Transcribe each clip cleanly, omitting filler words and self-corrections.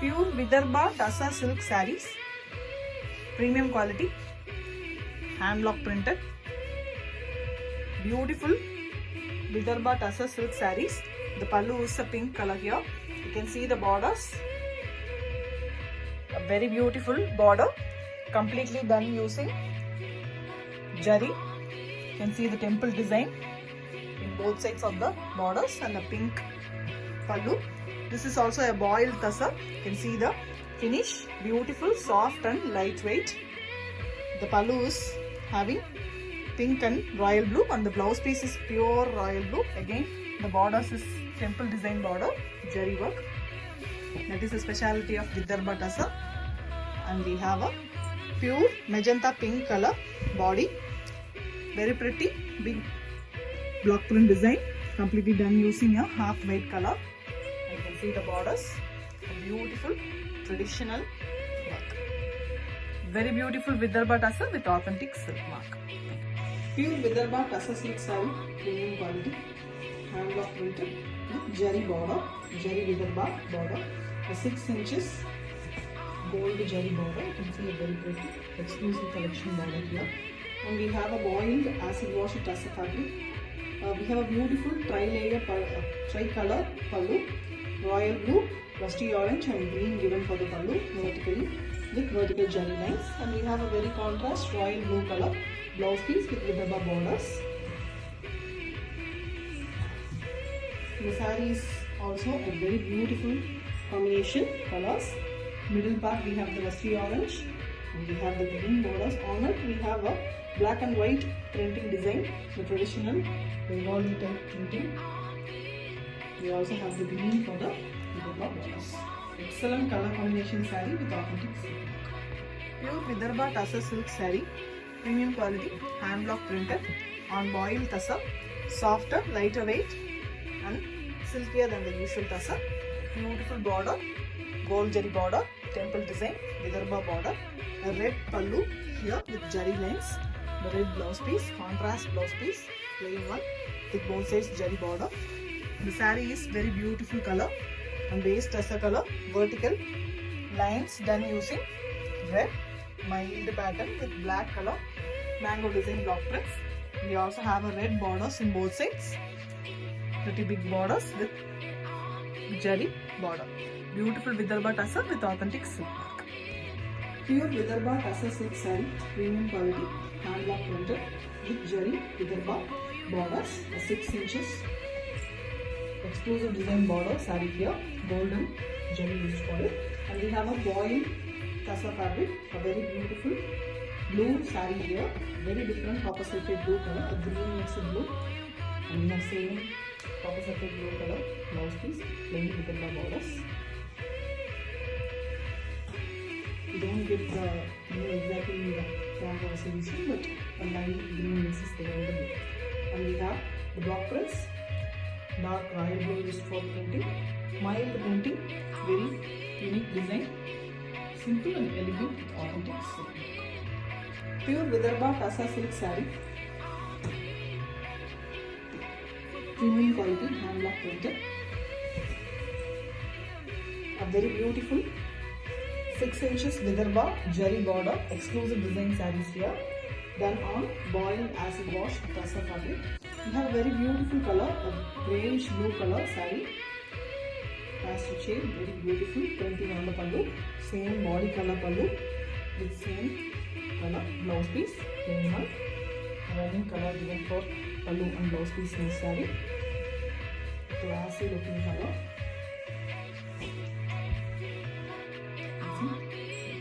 Pure Vidarbha Tassa silk sarees, premium quality, hand block printed. Beautiful Vidarbha Tassa silk sarees. The pallu is a pink color here. You can see the borders. A very beautiful border, completely done using jari. You can see the temple design in both sides of the borders and the pink pallu. This is also a boiled tassa. You can see the finish, beautiful, soft and lightweight. The pallu is having pink and royal blue, and the blouse piece is pure royal blue. Again, the borders is temple design border, jari work. That is a speciality of Vidarbha tassa. And we have a pure magenta pink color body. Very pretty, big block print design, completely done using a half white color. You can see the borders, a beautiful traditional work. Very beautiful Vidarbha tassa with authentic silk mark. Pure Vidarbha tassa silk saree, premium quality, hand block printed with jari border, jari Vidarbha border, a 6 inches gold jari border. You can see a very pretty exclusive collection border here. And we have a boiled acid wash tassa fabric. We have a beautiful tri-layer tri-color pallu, royal blue, rusty orange and green given for the pallu vertically with vertical jari lines. And we have a very contrast royal blue color blouse piece with Vidarbha borders. The saree is also a very beautiful combination colors. Middle part we have the rusty orange and we have the green borders. On it we have a black and white printing design, the traditional Bengali type printing. We also have the green for the Vidarbha borders. Excellent color combination saree with authentic silk. Pure Vidarbha tassa silk saree, premium quality, hand block printed on boiled tassa, softer, lighter weight and silkier than the usual tassa. Beautiful border, gold jari border, temple design, Vidarbha border, a red pallu here with jari lines, the red blouse piece, contrast blouse piece, plain one with both sides jari border. The saree is very beautiful color and base tassa color, vertical lines done using red, mild pattern with black color, mango design block prints. We also have a red borders in both sides, pretty big borders with jari border. Beautiful Vidarbha tassa with authentic silk mark. Pure Vidarbha tassa silk saree, premium quality, hand block printed with jari Vidarbha borders, 6 inches exclusive design border saree here, golden jari used for it. And we have a boiled tassa fabric, a very beautiful blue saree here, very different copper sulphate blue color, a green mixed blue, and we have same copper sulphate blue color blouse piece, plain Vidarbha borders. We don't get the blue exactly in the front of the solution, but a light green mix is there in the blue. And we have the block prints, dark royal blue used for printing, mild printing, very unique design, simple and elegant with authentic silk. Pure Vidarbha tassa silk saree, premium quality, hand block printed, a very beautiful 6 inches Vidarbha jari border, exclusive design sarees here, done on boiled acid wash tassa fabric. We have a very beautiful color, a greyish blue color saree, pastel shade, very beautiful printing on the pallu, same body color pallu with same color blouse piece, plain one, running color given for pallu and blouse piece in this saree, classy looking color.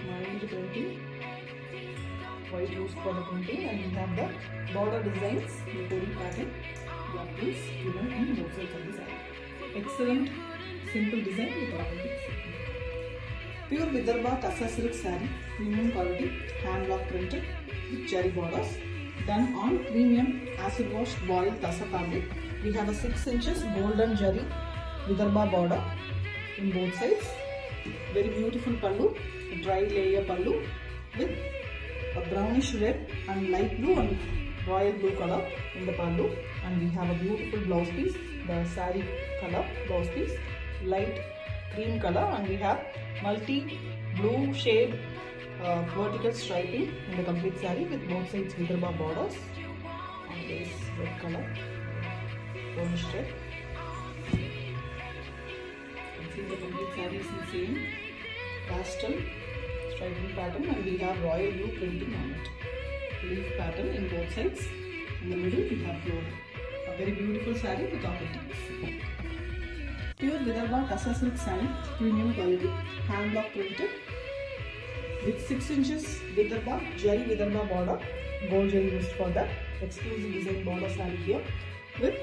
Mild printing, white used for the printing, and we have the border designs, the body pattern, block piece given in both sides of the saree. Excellent simple design with authentic silk. Pure Vidarbha tassa silk saree, premium quality, hand block printed with jari borders, done on premium acid wash boiled tassa fabric. We have a 6 inches golden jari Vidarbha border in both sides. Very beautiful pallu, a dry layer pallu with a brownish red and light blue and royal blue color in the pallu. And we have a beautiful blouse piece, the saree color blouse piece, light cream color, and we have multi blue shade vertical striping in the complete saree with both sides Vidarbha borders on this red color burnished red. You can see the complete saree is in same pastel striping pattern, and we have royal blue printing on it. Leaf pattern in both sides. In the middle we have floral. A very beautiful saree with authentic. Pure Vidarbha Tussar silk saree, premium quality, hand block printed with 6 inches Vidarbha Jari Vidarbha border, gold jari used for that. Exclusive design border saree here with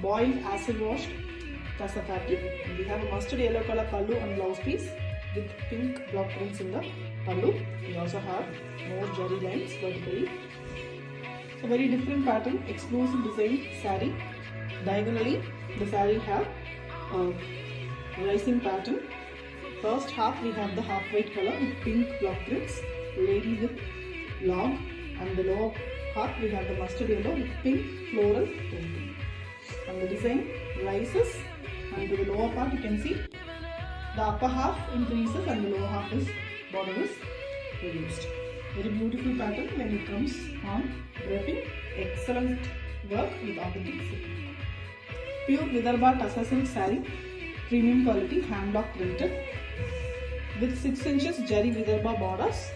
boiled acid washed Tussar fabric. We have a mustard yellow color pallu and blouse piece with pink block prints in the pallu. We also have more jari lines vertically. So very different pattern, exclusive design saree. Diagonally the saree have rising pattern. First half we have the half white color with pink block prints, lady with log, and the lower half we have the mustard yellow with pink floral printing. And the design rises, and to the lower part you can see the upper half increases and the lower half is border is reduced. Very beautiful pattern when it comes on draping. Excellent work with authentic silk. Pure Vidarbha Tussar silk saree, premium quality, hand block printed with 6 inches Jari Vidarbha borders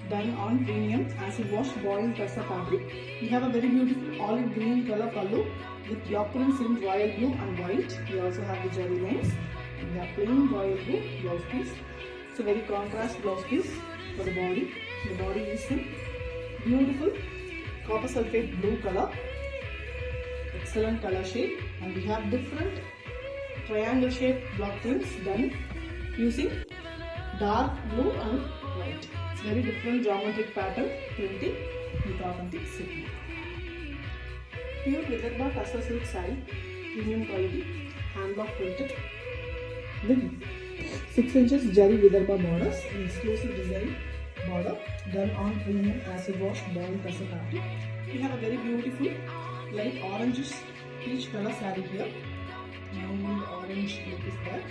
done on premium acid wash boiled Tussar fabric. We have a very beautiful olive green color pallu with block prints in royal blue and white. We also have the jari lines. We have plain royal blue blouse piece. It's a very contrast blouse piece for the body. The body is in beautiful copper sulphate blue color. Excellent color shade, and we have different triangle shaped block prints done using dark blue and white. It's very different geometric pattern printing with authentic silk. Pure Vidarbha Tussar silk saree, premium quality, hand block printed with 6 inches Jari Vidarbha borders, an exclusive design border done on premium acid wash boiled Tussar fabric. We have a very beautiful light orange peach color saree here. Mild orange look is there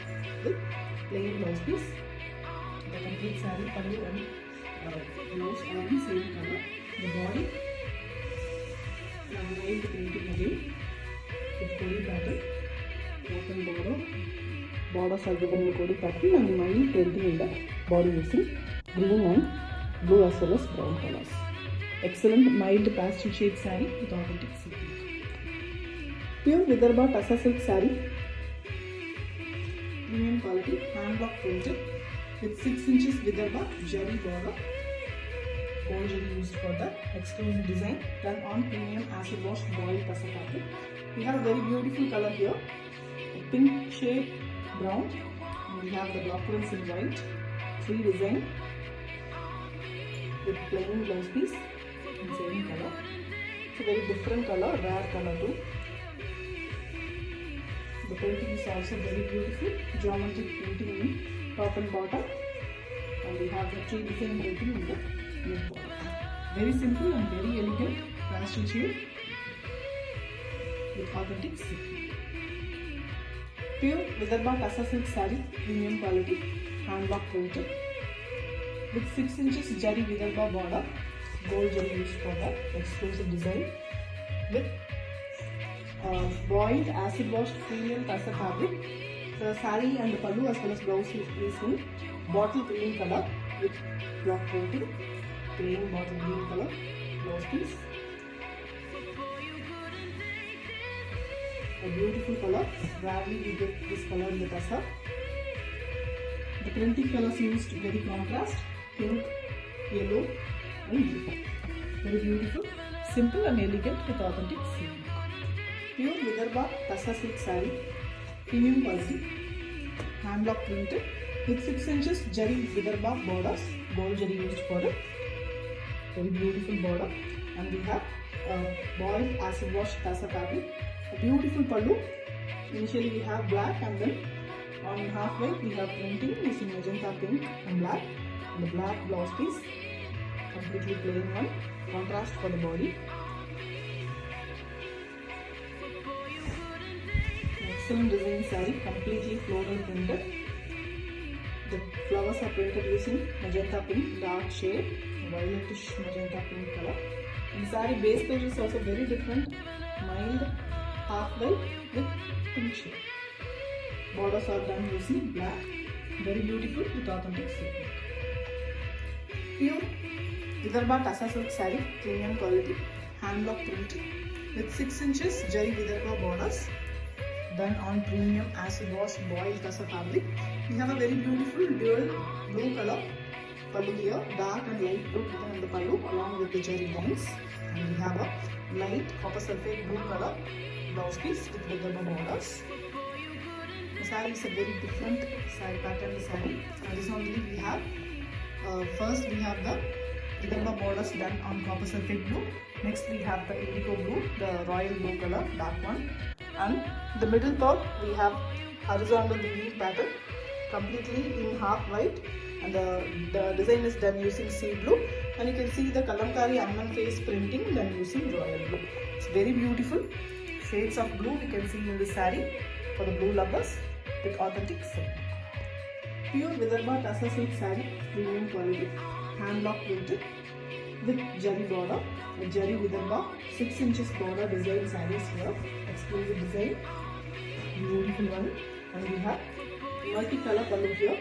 with plain blouse piece. The complete saree pallu and blouse are in same color. The body mild printing again with kodi pattern, open borders are given in kodi pattern, and mild printing in the body using green and blue as well as brown colors. Excellent mild pastel shade saree with authentic silk. Pure Vidarbha Tussar silk saree, premium quality, hand block printed with 6 inches Vidarbha Jari border, gold jari used for that. Exclusive design done on premium acid wash boiled Tussar fabric. We have a very beautiful color here, a pink shade brown, and we have the block prints in white, 3 design with plain blouse piece in same color. It's a very different color, rare color too. The printing is also very beautiful, geometric printing in top and bottom, and we have the 3 design printing in the mid border. Very simple and very elegant pastel shade with authentic silk. Pure Vidarbha Tussar silk saree, premium quality, hand block printed with 6 inches Jari Vidarbha border, gold jari used for that. Exclusive design with boiled acid washed premium Tussar fabric. The saree and the pallu as well as blouse is in bottle green color with block printing, plain bottle green color blouse piece. A beautiful color, rarely we get this color in the Tussar. The printing colors used very contrast, pink, yellow and blue. Very beautiful, simple and elegant with authentic silk. Pure Vidarbha Tussar silk saree, premium quality, hand block printed with 6 inches Jari Vidarbha borders, gold jari used for it. Very beautiful border, and we have boiled acid wash Tussar fabric. A beautiful pallu. Initially we have black, and then on half white we have printing using magenta pink and black, and the black blouse piece, completely plain one, contrast for the body. Next excellent design saree, completely floral printed. The flowers are printed using magenta pink, dark shade, violetish magenta pink color. And saree base color is also very different, mild half white with pink shade. Borders are done using black, very beautiful with authentic silk work. Pure Vidarbha Tassa silk saree, premium quality, hand block printed with 6 inches Jari Vidarbha borders, done on premium acid wash boiled Tassa fabric. We have a very beautiful dual blue color pallu here, dark and light blue written in the pallu along with the Jari lines. And we have a light copper sulphate blue color blouse piece with Vidarbha borders. The saree is a very different saree pattern. Saree horizontally we have first we have the Vidarbha borders done on copper sulphate blue. Next we have the indigo blue, the royal blue color, dark one, and the middle part we have horizontal weaving pattern completely in half white, and the design is done using sea blue, and you can see the kalamkari amman face printing done using royal blue. It's very beautiful shades of blue we can see in this saree for the blue lovers with authentic silk. Pure Vidarbha Tassa silk saree, premium quality, hand block printed with Jari border, a Jari Vidarbha 6 inches border design sarees here, exclusive design, beautiful one, and we have multi-color pallu here.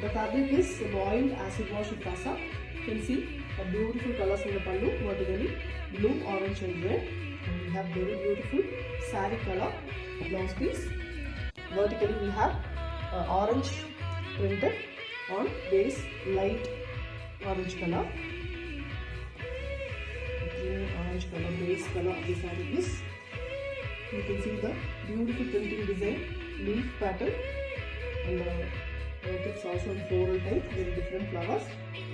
The fabric is boiled acid wash with Tassa. You can see the beautiful colors in the pallu, vertically blue, orange and red, and we have very beautiful saree color blouse piece. Vertically we have orange printed on base light orange color. Green orange color base color of the saree is. You can see the beautiful printing design, leaf pattern, and the motifs also in floral type with different flowers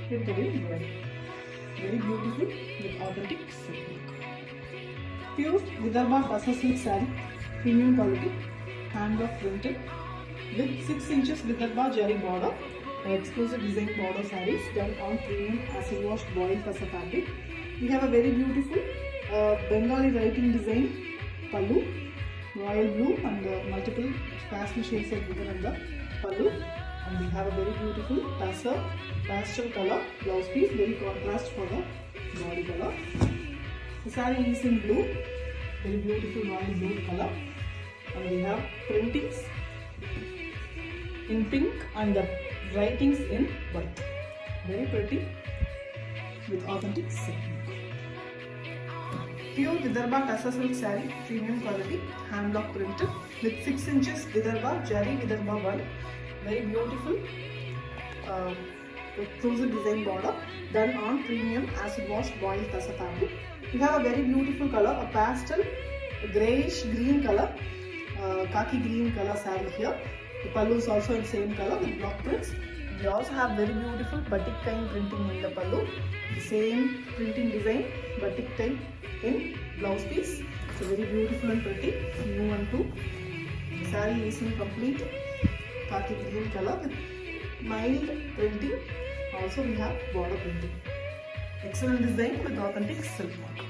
printed in red. Very beautiful with authentic silk work. Pure Vidarbha Tassa silk saree, premium quality, hand block printed with 6 inches Vidarbha Jari border, exclusive design border sarees done on premium acid wash boiled Tassa fabric. We have a very beautiful Bengali writing design pallu, royal blue, and multiple pastel shades are given in the pallu, and we have a very beautiful Tassa pastel color blouse piece, very contrast for the body color. The saree is in blue, very beautiful royal blue color, and we have printings in pink and the writings in white. Very pretty with authentic silk. Pure Vidarbha Tassa silk saree, premium quality, hand block printed with 6 inches Vidarbha Jari Vidarbha 1. Very beautiful exclusive design border done on premium acid wash boiled Tassa fabric. We have a very beautiful color, a pastel greyish green color, khaki green color saree here. The pallu is also in same color with block prints. We also have very beautiful batik kind printing in the pallu. The same printing design, batik type in blouse piece. It's very beautiful and pretty, new one too. The saree is in complete khaki green color with mild printing. Also we have border printing. Excellent design with authentic silk work.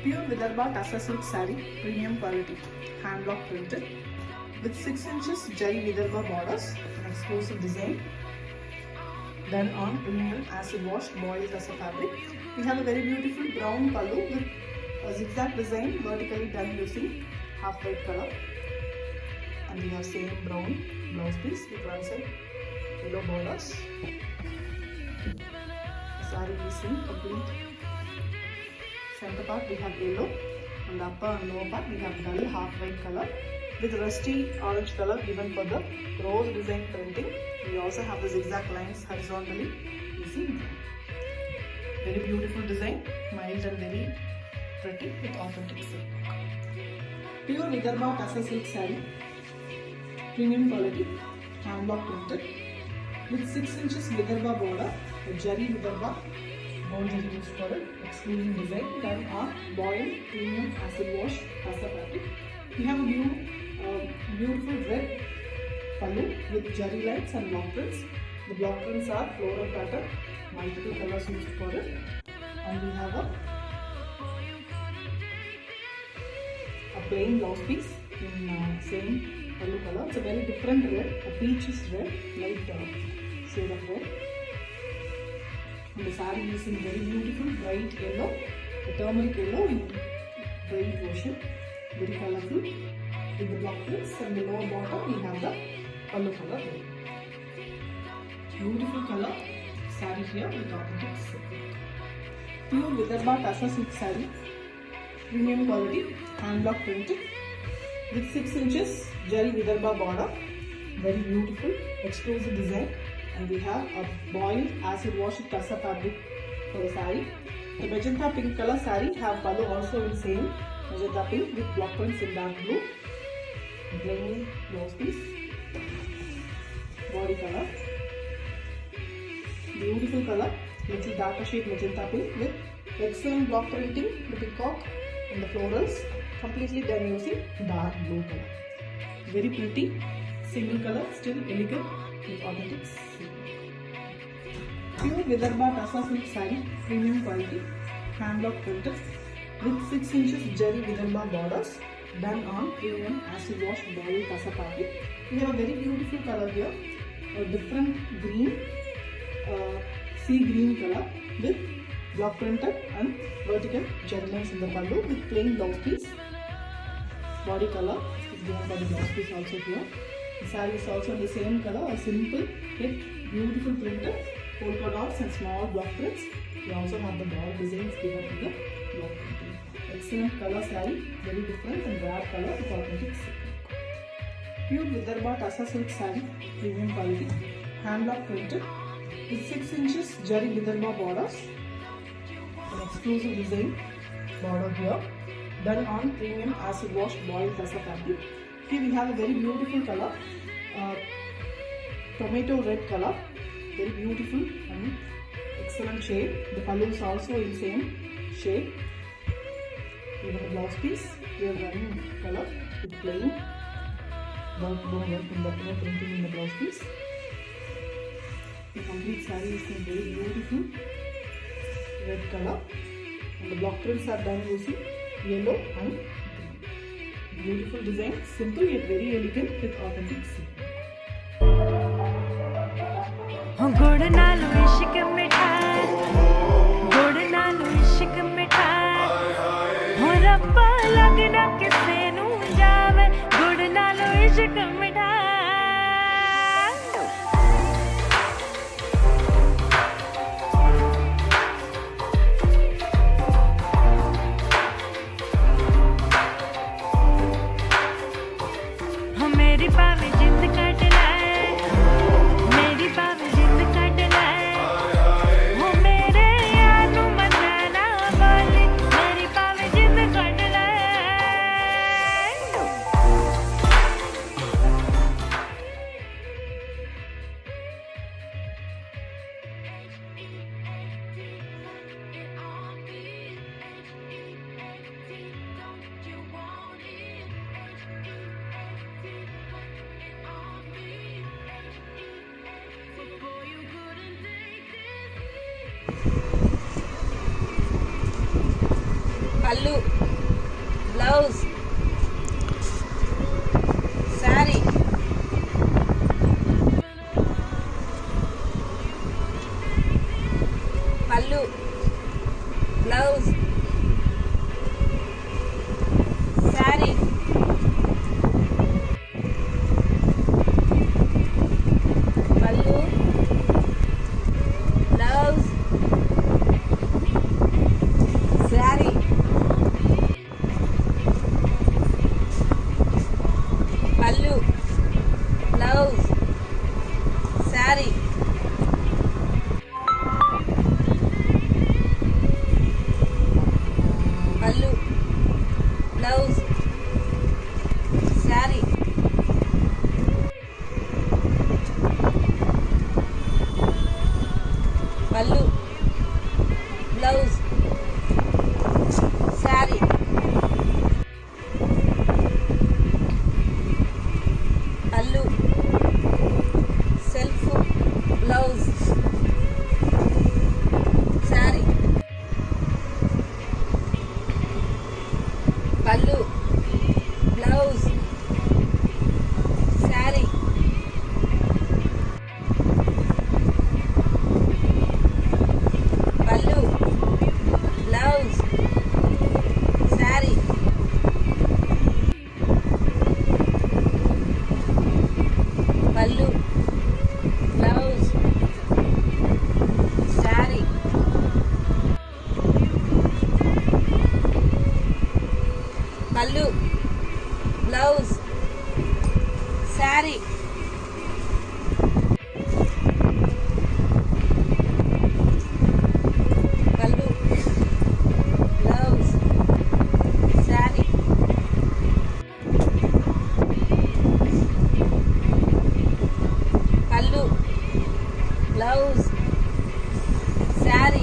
Pure Vidarbha Tassa silk saree, premium quality, hand block printed with 6 inches Jari Vidarbha borders, an exclusive design done on premium acid wash boiled Tassa fabric. We have a very beautiful brown pallu with a zigzag design vertically done using half white color, and we have same brown blouse piece with one side yellow borders. The saree is in complete center part we have yellow, and the upper and lower part we have dull half white color with rusty orange color given for the rose design printing. We also have the zigzag lines horizontally using brown. Very beautiful design, mild and very pretty with authentic silk. Pure Vidarbha Tassa silk saree, premium quality, hand block printed with 6 inches Vidarbha border, a Jari Vidarbha gold jari used for it, exclusive design done on boiled premium acid wash Tassa fabric. We have a beautiful red pallu with Jari lines and block prints. The block prints are floral pattern, multiple colors used for it, and we have a plain blouse piece in same pallu color. It's a very different red, a peaches red, light shade of red. And the saree is in very beautiful bright yellow, the turmeric yellow in bright version, very colorful with the block prints, and the lower bottom we have the pallu color red. Beautiful color saree here with authentic silk. Pure Vidarbha Tassa silk saree, premium quality, hand block printed with 6 inches Jari Vidarbha border, very beautiful exclusive design, and we have a boiled acid wash Tassa fabric for the saree. The magenta pink color saree have pallu also in same magenta pink with block prints in dark blue, plain blouse piece, body color, beautiful color, little darker shade magenta pink with excellent block printing, the peacock and the florals, completely done using dark blue color. Very pretty, single color, still elegant with authentic silk. Pure Vidarbha Tassa silk saree, premium quality, hand block printed with 6 inches Jari Vidarbha borders, done on premium acid wash boiled Tassa fabric. We have a very beautiful color here, a different green, sea green color with block printed and vertical jari lines in the pallu with plain blouse piece. Body color is given by the blouse piece also here. The saree is also in the same color, a simple yet beautiful printed polka dots and small block prints. We also have the ball designs given in the block printing. Excellent color saree, very different and rare color with authentic silk. Pure Vidarbha Tassa silk saree, premium quality, hand block printed with 6 inches Jari Vidarbha borders, an exclusive design border here, done on premium acid wash boiled Tassa fabric. Here we have a very beautiful color, tomato red color, very beautiful and excellent shade. The pallu is also in same shade. Even the blouse piece, we are running color with plain dark brown work in the printing in the blouse piece. The complete saree is in very beautiful red color, and the block prints are done using yellow and green. Beautiful design, simple yet very elegant with authentic silk. गुड़ नालो इश्क मिठाई, गुड़ नालो इश्क मिठाई, हो रब्बा लगना किसे नू जावे, गुड़ नालो इश्क मिठाई। हो मेरी पावे जिंद कट लाए, मेरी पावे जिंद कट लाए, हो मेरे यार नू मनाना बोली, मेरी पावे जिंद कट लाए। pallu, blouse, saree, pallu, blouse, saree, pallu, blouse, saree. Blouse sari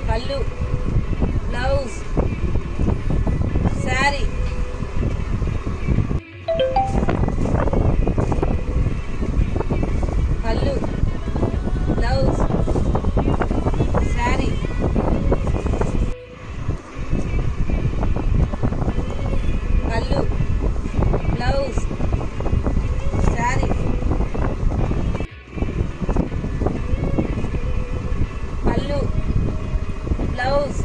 పళ్ళు బ్లౌజ్ శారీ పళ్ళు బ్లౌజ్ శారీ పళ్ళు బ్లౌజ్ శారీ పళ్ళు బ్లౌజ్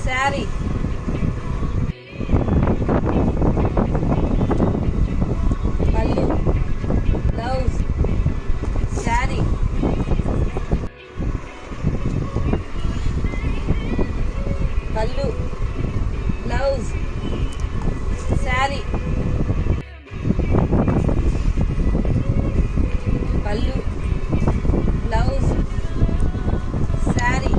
శారీ పళ్ళు బ్లౌజ్ శారీ పళ్ళు బ్లౌజ్ శారీ పళ్ళు బ్లౌజ్ శారీ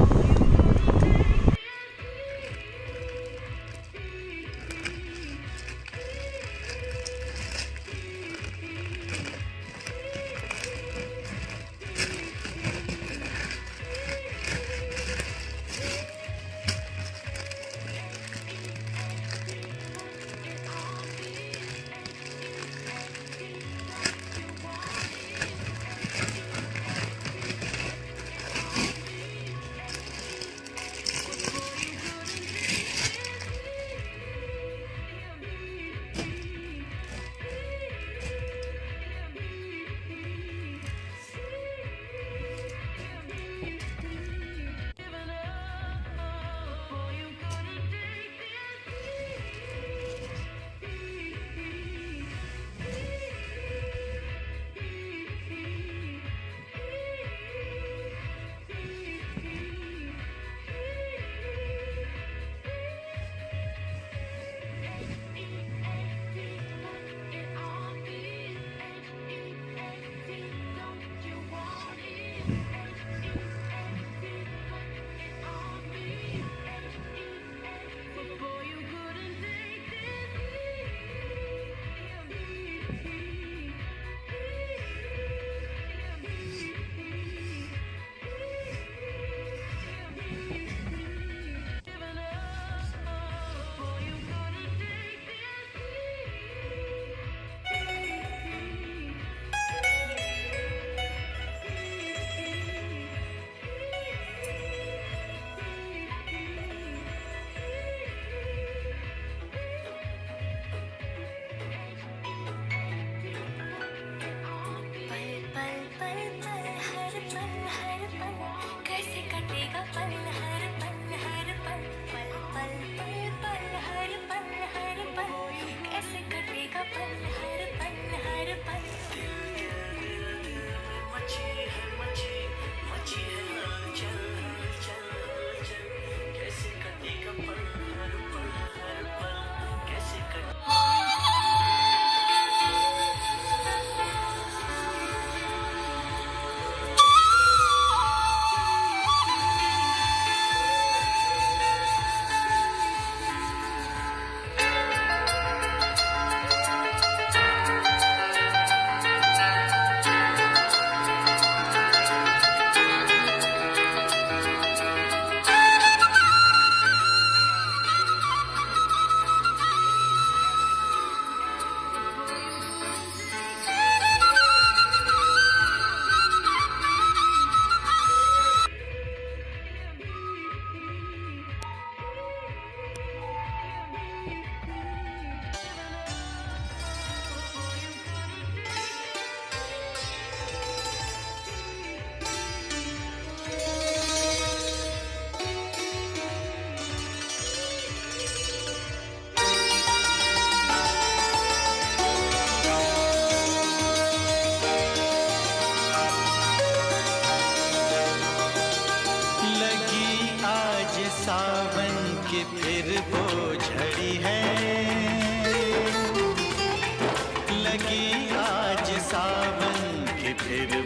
लगी आज सावन की फिर